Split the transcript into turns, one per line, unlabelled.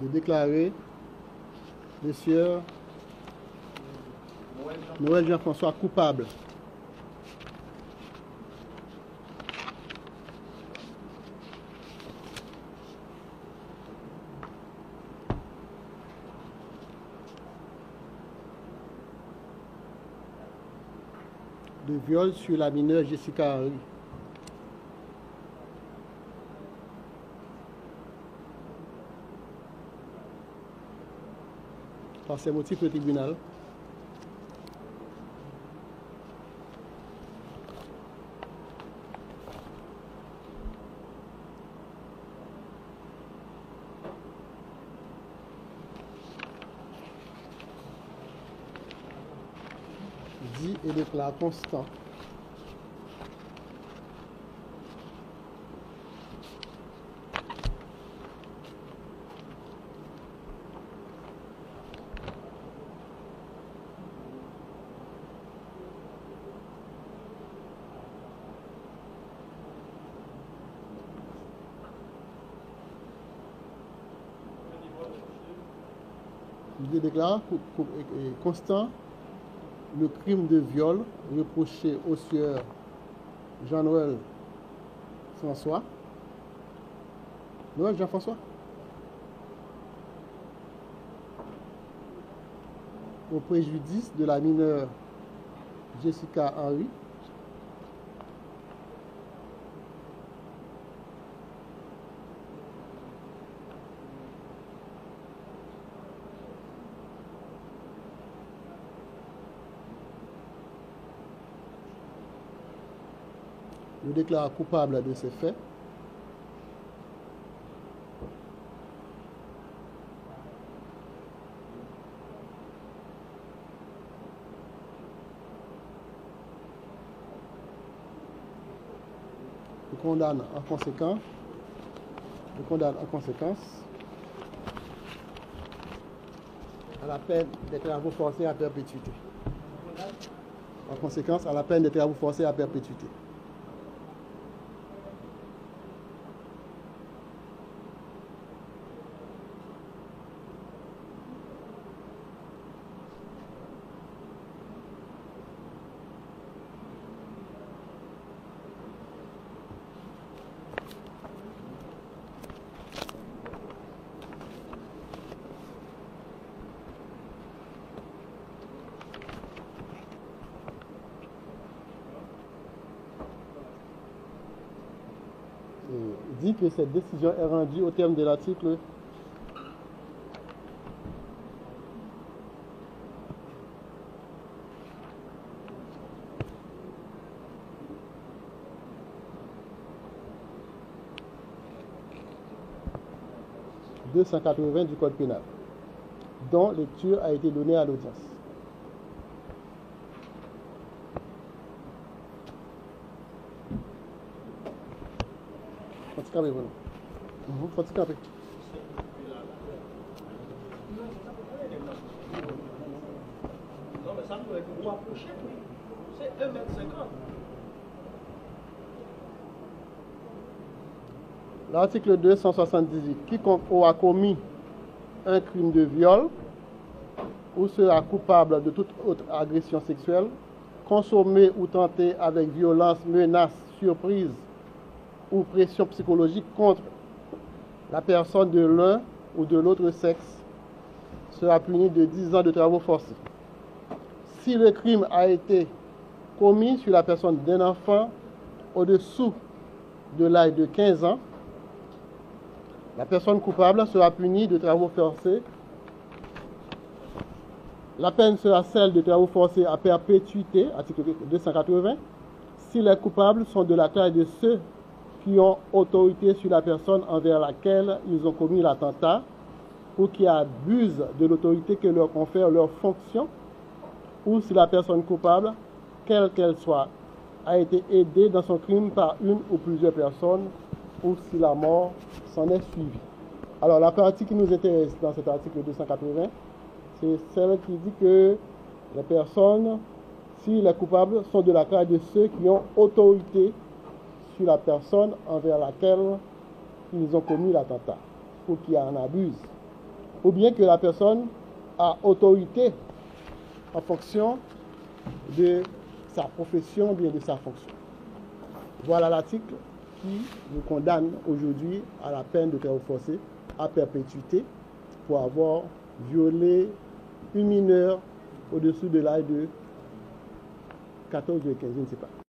de déclarer le sieur Noël Jean-François coupable de viol sur la mineure Jessica Henry. Par ces motifs, le tribunal dit et déclare constant constant le crime de viol reproché au sieur Jean-Noël François. Noël Jean-François au préjudice de la mineure Jessica Henry le déclare coupable de ces faits le condamne en conséquence à la peine des travaux forcés à perpétuité. En conséquence, à la peine des travaux forcés à perpétuité. Dit que cette décision est rendue au terme de l'article 280 du Code pénal, dont lecture a été donnée à l'audience. Fatigué, voilà. Fatigué.
Non, mais ça peut être vous approcher, oui. C'est 1,50 m.
L'article 278. Quiconque aura commis un crime de viol ou sera coupable de toute autre agression sexuelle, consommée ou tentée avec violence, menace, surprise ou pression psychologique contre la personne de l'un ou de l'autre sexe, sera puni de 10 ans de travaux forcés. Si le crime a été commis sur la personne d'un enfant au-dessous de l'âge de 15 ans, la personne coupable sera punie de travaux forcés. La peine sera celle de travaux forcés à perpétuité, article 280, si les coupables sont de la taille de ceux qui ont autorité sur la personne envers laquelle ils ont commis l'attentat ou qui abusent de l'autorité que leur confère leur fonction, ou si la personne coupable, quelle qu'elle soit, a été aidée dans son crime par une ou plusieurs personnes, ou si la mort s'en est suivie. Alors la partie qui nous intéresse dans cet article 280, c'est celle qui dit que les personnes, si les coupables, sont de la taille de ceux qui ont autorité sur la personne envers laquelle ils ont commis l'attentat, ou qui en abusent ou bien que la personne a autorité en fonction de sa profession ou bien de sa fonction. Voilà l'article qui nous condamne aujourd'hui à la peine de travaux forcés à perpétuité pour avoir violé une mineure au-dessous de l'âge de 14 ou 15, je ne sais pas.